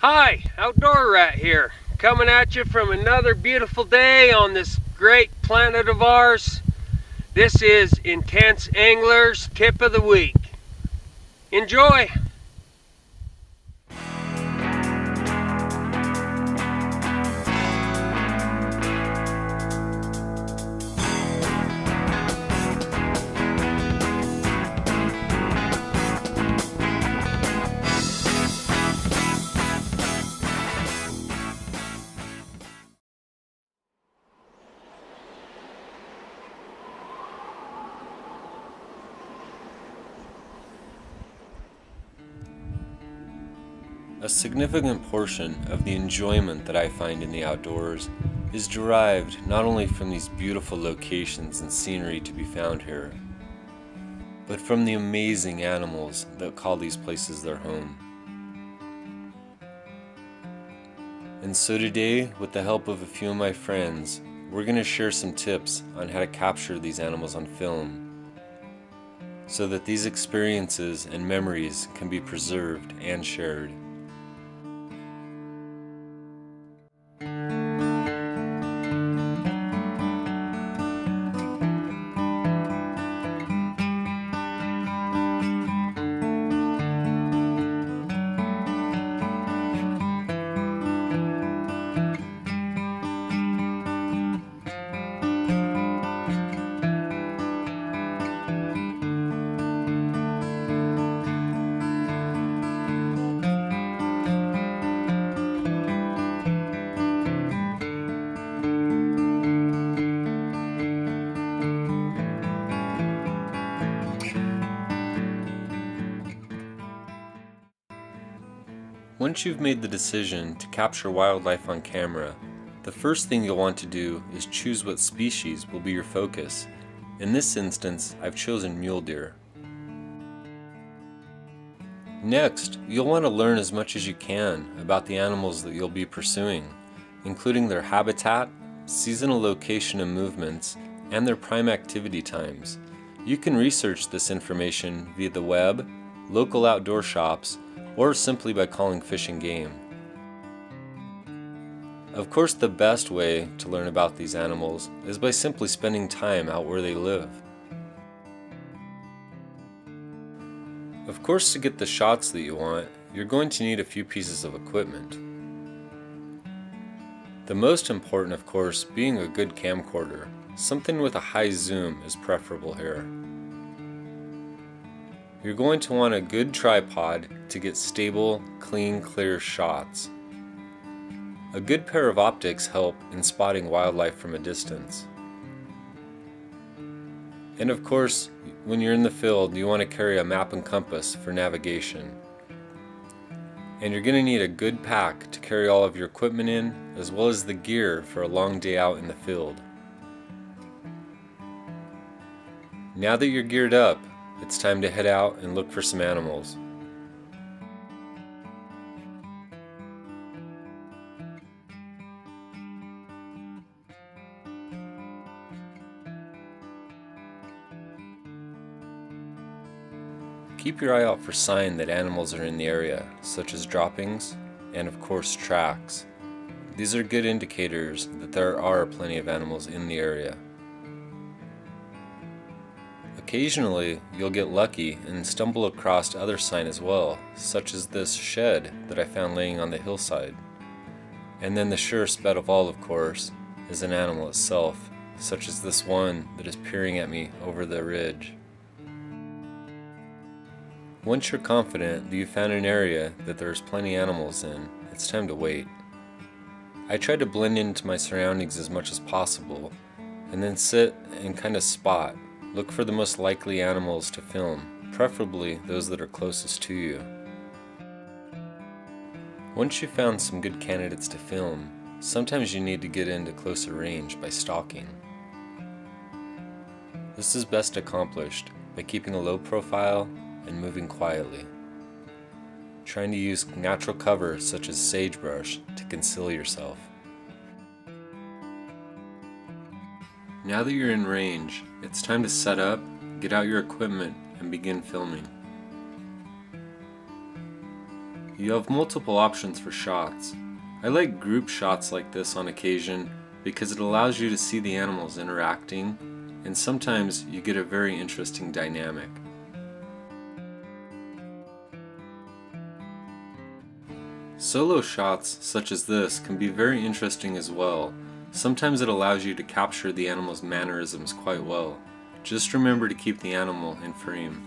Hi, Outdoor Rat here, coming at you from another beautiful day on this great planet of ours. This is IntenseAngler's Tip of the Week. Enjoy! A significant portion of the enjoyment that I find in the outdoors is derived not only from these beautiful locations and scenery to be found here, but from the amazing animals that call these places their home. And so today, with the help of a few of my friends, we're going to share some tips on how to capture these animals on film, so that these experiences and memories can be preserved and shared. Once you've made the decision to capture wildlife on camera, the first thing you'll want to do is choose what species will be your focus. In this instance, I've chosen mule deer. Next, you'll want to learn as much as you can about the animals that you'll be pursuing, including their habitat, seasonal location and movements, and their prime activity times. You can research this information via the web, local outdoor shops, or simply by calling Fish and Game. Of course, the best way to learn about these animals is by simply spending time out where they live. Of course, to get the shots that you want, you're going to need a few pieces of equipment. The most important, of course, being a good camcorder. Something with a high zoom is preferable here. You're going to want a good tripod to get stable, clean, clear shots. A good pair of optics help in spotting wildlife from a distance. And of course, when you're in the field, you want to carry a map and compass for navigation. And you're going to need a good pack to carry all of your equipment in, as well as the gear for a long day out in the field. Now that you're geared up, it's time to head out and look for some animals. Keep your eye out for signs that animals are in the area, such as droppings and of course tracks. These are good indicators that there are plenty of animals in the area. Occasionally, you'll get lucky and stumble across other sign as well, such as this shed that I found laying on the hillside. And then the surest bet of all, of course, is an animal itself, such as this one that is peering at me over the ridge. Once you're confident that you found an area that there's plenty of animals in, it's time to wait. I try to blend into my surroundings as much as possible, and then sit and kind of spot. Look for the most likely animals to film, preferably those that are closest to you. Once you've found some good candidates to film, sometimes you need to get into closer range by stalking. This is best accomplished by keeping a low profile and moving quietly, trying to use natural cover such as sagebrush to conceal yourself. Now that you're in range, it's time to set up, get out your equipment, and begin filming. You have multiple options for shots. I like group shots like this on occasion because it allows you to see the animals interacting, and sometimes you get a very interesting dynamic. Solo shots such as this can be very interesting as well. Sometimes it allows you to capture the animal's mannerisms quite well. Just remember to keep the animal in frame.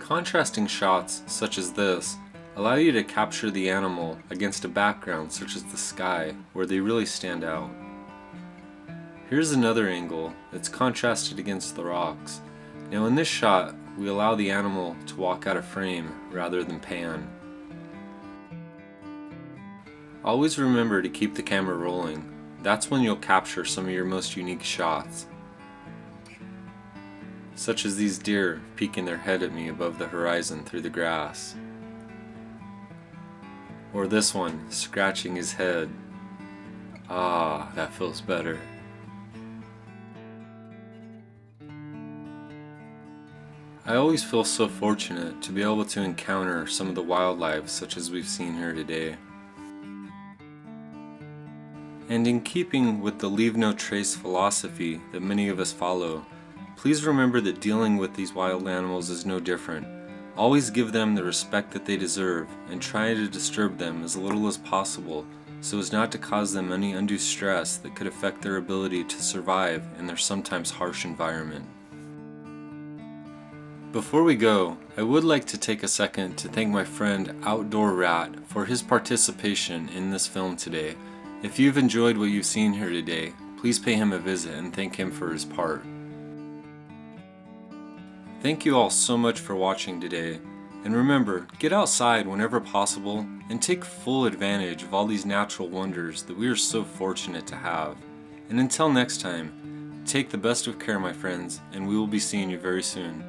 Contrasting shots such as this allow you to capture the animal against a background such as the sky, where they really stand out. Here's another angle that's contrasted against the rocks. Now in this shot, we allow the animal to walk out of frame rather than pan. Always remember to keep the camera rolling. That's when you'll capture some of your most unique shots. Such as these deer peeking their head at me above the horizon through the grass. Or this one scratching his head. Ah, that feels better. I always feel so fortunate to be able to encounter some of the wildlife such as we've seen here today. And in keeping with the leave no trace philosophy that many of us follow, please remember that dealing with these wild animals is no different. Always give them the respect that they deserve and try to disturb them as little as possible so as not to cause them any undue stress that could affect their ability to survive in their sometimes harsh environment. Before we go, I would like to take a second to thank my friend Outdoor Rat for his participation in this film today. If you've enjoyed what you've seen here today, please pay him a visit and thank him for his part. Thank you all so much for watching today, and remember, get outside whenever possible and take full advantage of all these natural wonders that we are so fortunate to have. And until next time, take the best of care, my friends, and we will be seeing you very soon.